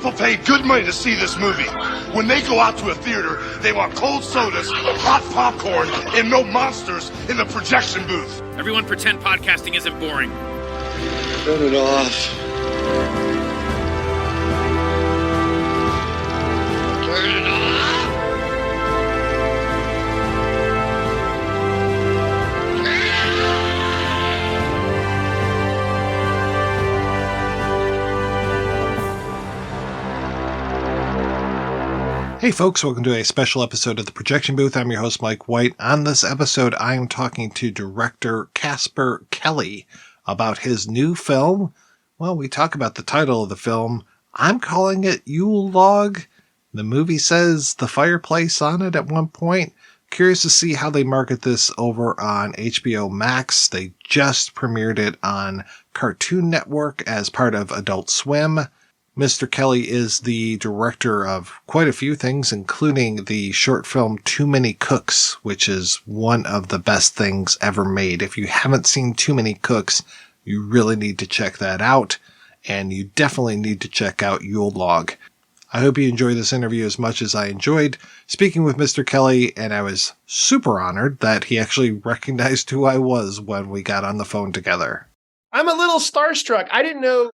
People pay good money to see this movie. When they go out to a theater, they want cold sodas, hot popcorn, and no monsters in the projection booth. Everyone pretend podcasting isn't boring. Turn it off. Turn it off. Hey folks, welcome to a special episode of The Projection Booth. I'm your host, Mike White. On this episode, I am talking to director Casper Kelly about his new film. Well, we talk about the title of the film. I'm calling it Yule Log. The movie says The Fireplace on it at one point. Curious to see how they market this over on HBO Max. They just premiered it on Cartoon Network as part of Adult Swim. Mr. Kelly is the director of quite a few things, including the short film Too Many Cooks, which is one of the best things ever made. If you haven't seen Too Many Cooks, you really need to check that out, and you definitely need to check out Yule Log. I hope you enjoy this interview as much as I enjoyed speaking with Mr. Kelly, and I was super honored that he actually recognized who I was when we got on the phone together. I'm a little starstruck. I didn't know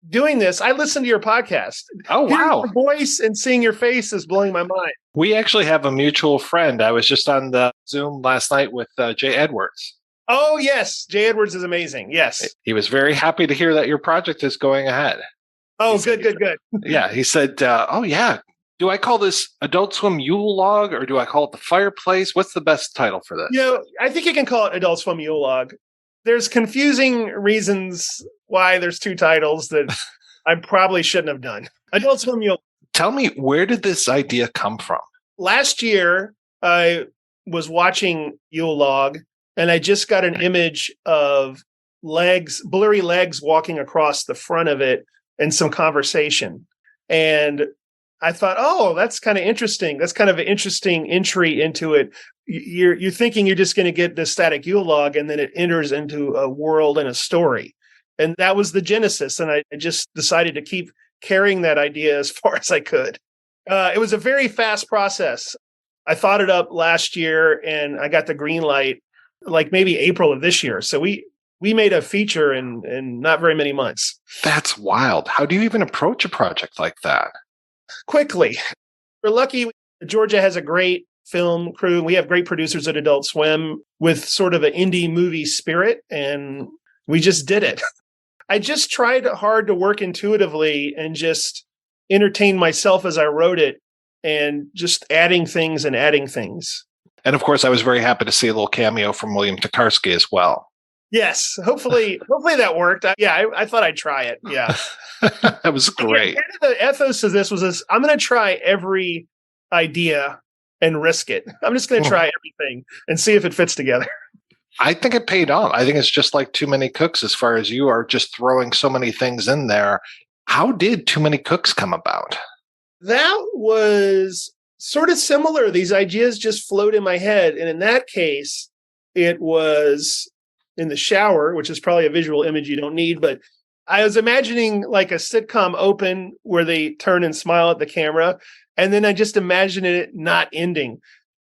doing this. I listened to your podcast. Oh, wow. Hearing your voice and seeing your face is blowing my mind. We actually have a mutual friend. I was just on the Zoom last night with Jay Edwards. Oh, yes. Jay Edwards is amazing. Yes. He was very happy to hear that your project is going ahead. Oh, good. Yeah. He said, oh, yeah. Do I call this Adult Swim Yule Log or do I call it The Fireplace? What's the best title for this? You know, I think you can call it Adult Swim Yule Log. There's confusing reasons why there's two titles that I probably shouldn't have done. Adult Swim Yule. Tell me, where did this idea come from? Last year, I was watching Yule Log, and I just got an image of blurry legs walking across the front of it and some conversation. And I thought, oh, that's kind of interesting. That's kind of an interesting entry into it. You're thinking you're just going to get the static Yule Log, and then it enters into a world and a story. And that was the genesis. And I just decided to keep carrying that idea as far as I could. It was a very fast process. I thought it up last year, and I got the green light like maybe April of this year. So we made a feature in not very many months. That's wild. How do you even approach a project like that? Quickly. We're lucky. Georgia has a great film crew. We have great producers at Adult Swim with sort of an indie movie spirit, and we just did it. I just tried hard to work intuitively and just entertain myself as I wrote it and just adding things. And of course, I was very happy to see a little cameo from William Tokarski as well. Yes. Hopefully that worked. I thought I'd try it. Yeah. That was great. The ethos of this was I'm going to try every idea and risk it. I'm just going to try everything and see if it fits together. I think it paid off. I think it's just like Too Many Cooks as far as you are just throwing so many things in there. How did Too Many Cooks come about? That was sort of similar. These ideas just flowed in my head. And in that case, it was in the shower, which is probably a visual image you don't need. But I was imagining like a sitcom open where they turn and smile at the camera. And then I just imagined it not ending.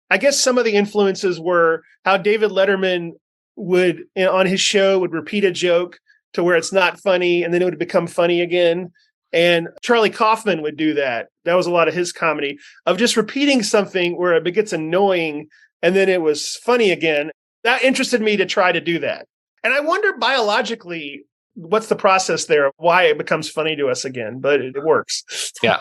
I guess some of the influences were how David Letterman would, on his show, would repeat a joke to where it's not funny, and then it would become funny again. And Charlie Kaufman would do that. That was a lot of his comedy, of just repeating something where it gets annoying, and then it was funny again. That interested me to try to do that. And I wonder biologically, what's the process there, why it becomes funny to us again, but it works. Yeah.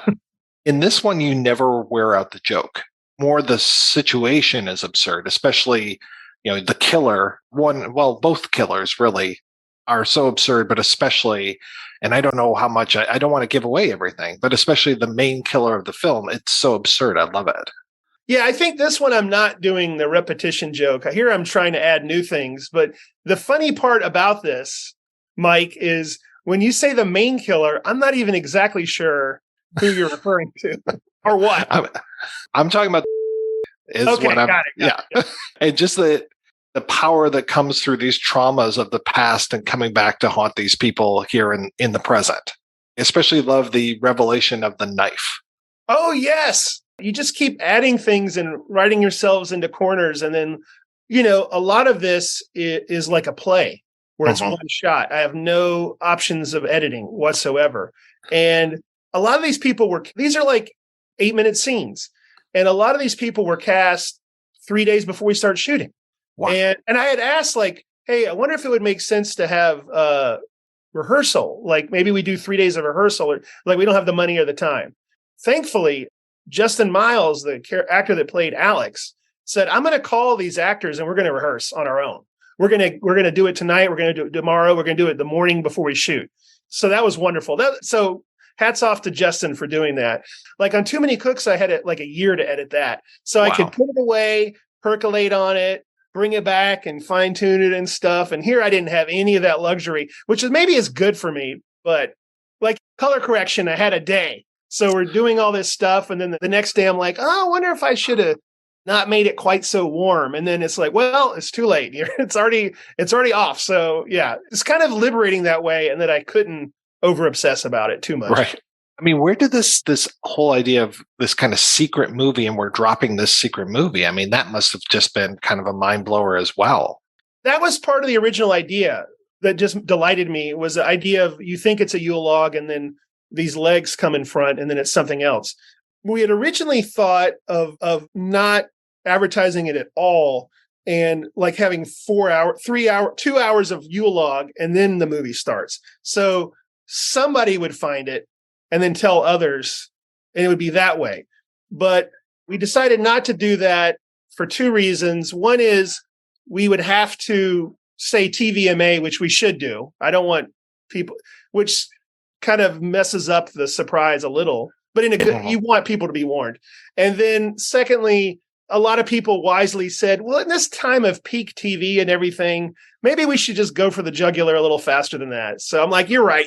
In this one, you never wear out the joke. More the situation is absurd, especially, the killer both killers really are so absurd, but especially, and I don't know how much, I don't want to give away everything, but especially the main killer of the film. It's so absurd. I love it. Yeah, I think this one I'm not doing the repetition joke. Here I'm trying to add new things. But the funny part about this, Mike, is when you say the main killer, I'm not even exactly sure who you're referring to or what. I'm talking about is okay, what I'm, got it. And just the power that comes through these traumas of the past and coming back to haunt these people here in the present. Especially love the revelation of the knife. Oh, yes. You just keep adding things and writing yourselves into corners. And then, a lot of this is like a play where it's one shot. I have no options of editing whatsoever. And a lot of these people these are like 8-minute scenes. And a lot of these people were cast 3 days before we start shooting. Wow. And I had asked, like, hey, I wonder if it would make sense to have rehearsal. Like maybe we do 3 days of rehearsal, or like we don't have the money or the time. Thankfully, Justin Miles, the actor that played Alex, said, I'm going to call these actors and we're going to rehearse on our own. We're going to do it tonight. We're going to do it tomorrow. We're going to do it the morning before we shoot. So that was wonderful. So hats off to Justin for doing that. Like on Too Many Cooks, I had like a year to edit that. So I could put it away, percolate on it, bring it back and fine tune it and stuff. And here I didn't have any of that luxury, which is maybe is good for me, but like color correction, I had a day. So we're doing all this stuff. And then the next day I'm like, oh, I wonder if I should have not made it quite so warm. And then it's like, well, it's too late. It's already off. So yeah, it's kind of liberating that way. And that I couldn't over obsess about it too much. Right. I mean, where did this whole idea of this kind of secret movie and we're dropping this secret movie? I mean, that must have just been kind of a mind blower as well. That was part of the original idea that just delighted me, was the idea of you think it's a Yule log and then these legs come in front and then it's something else. We had originally thought of not advertising it at all and like having 2 hours of Yule log and then the movie starts. So somebody would find it and then tell others, and it would be that way. But we decided not to do that for two reasons. One is we would have to say TVMA, which we should do. I don't want people, which kind of messes up the surprise a little, but in a good, you want people to be warned. And then secondly, a lot of people wisely said, well, in this time of peak TV and everything, maybe we should just go for the jugular a little faster than that. So I'm like, you're right.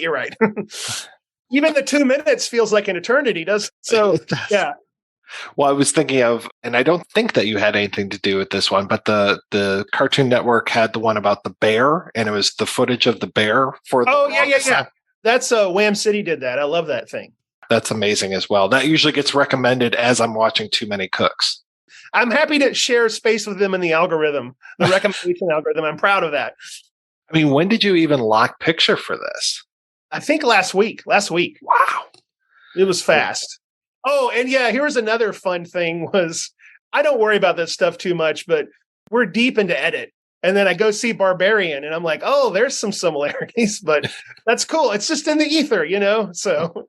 Even the 2 minutes feels like an eternity, does so? Yeah. Well, I was thinking of, and I don't think that you had anything to do with this one, but the Cartoon Network had the one about the bear, and it was the footage of the bear for the. Oh yeah. That's Wham City did that. I love that thing. That's amazing as well. That usually gets recommended as I'm watching Too Many Cooks. I'm happy to share space with them in the algorithm, the recommendation algorithm. I'm proud of that. I mean, when did you even lock picture for this? I think last week. Wow. It was fast. Oh, and yeah, here's another fun thing was I don't worry about this stuff too much, but we're deep into edit. And then I go see Barbarian and I'm like, oh, there's some similarities, but that's cool. It's just in the ether, so.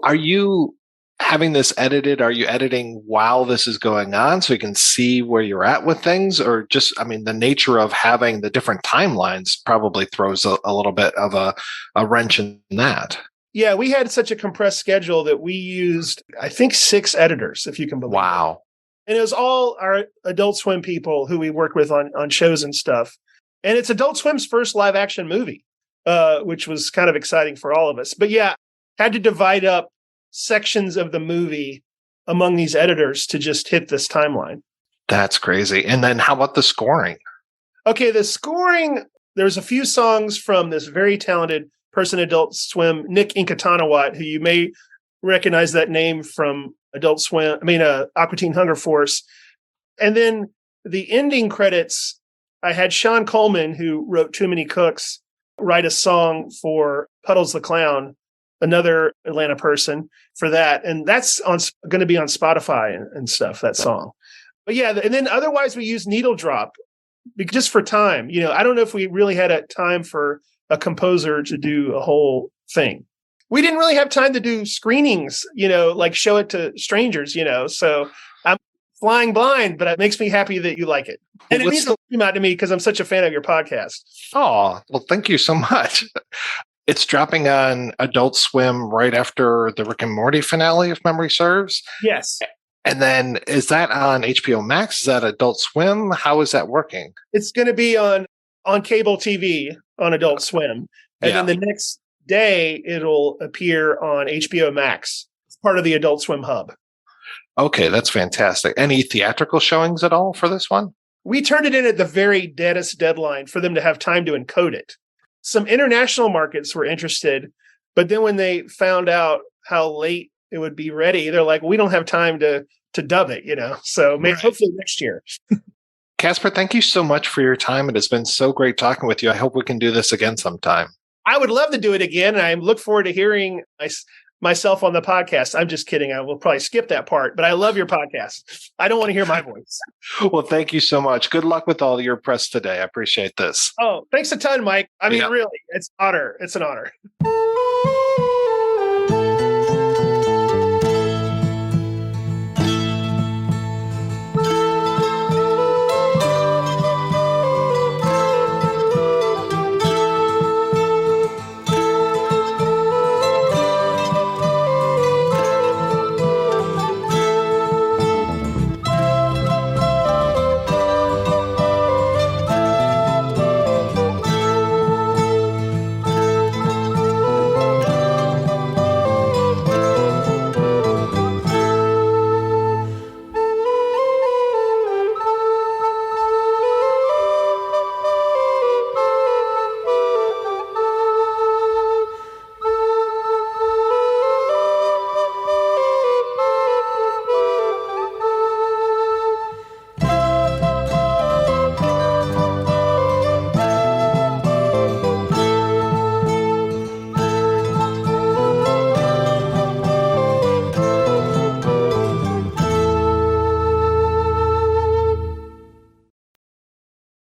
Are you having this edited? Are you editing while this is going on so you can see where you're at with things? Or just, I mean, the nature of having the different timelines probably throws a little bit of a wrench in that. Yeah, we had such a compressed schedule that we used, I think, 6 editors, if you can believe it. Wow. And it was all our Adult Swim people who we work with on shows and stuff. And it's Adult Swim's first live action movie, which was kind of exciting for all of us. But yeah, had to divide up sections of the movie among these editors to just hit this timeline. That's crazy. And then how about the scoring? Okay, the scoring, there's a few songs from this very talented person, Adult Swim, Nick Inkatanawat, who you may recognize that name from Aqua Teen Hunger Force. And then the ending credits, I had Sean Coleman, who wrote Too Many Cooks, write a song for Puddles the Clown, another Atlanta person, for that. And that's going to be on Spotify and stuff, that song. But yeah, and then otherwise we use Needle Drop just for time. I don't know if we really had a time for a composer to do a whole thing. We didn't really have time to do screenings, like show it to strangers, so I'm flying blind, but it makes me happy that you like it. And it means a lot to me because I'm such a fan of your podcast. Oh, well, thank you so much. It's dropping on Adult Swim right after the Rick and Morty finale, if memory serves. Yes. And then is that on HBO Max? Is that Adult Swim? How is that working? It's going to be on cable TV on Adult Swim. And then the next day, it'll appear on HBO Max. It's part of the Adult Swim hub. Okay, that's fantastic. Any theatrical showings at all for this one? We turned it in at the very deadest deadline for them to have time to encode it. Some international markets were interested, But then when they found out how late it would be ready, they're like, we don't have time to dub it, So maybe hopefully next year. Casper, thank you so much for your time. It has been so great talking with you. I hope we can do this again sometime. I would love to do it again. And I look forward to hearing myself on the podcast. I'm just kidding. I will probably skip that part, but I love your podcast. I don't want to hear my voice. Well, thank you so much. Good luck with all your press today. I appreciate this. Oh, thanks a ton, Mike. I mean, really, it's an honor.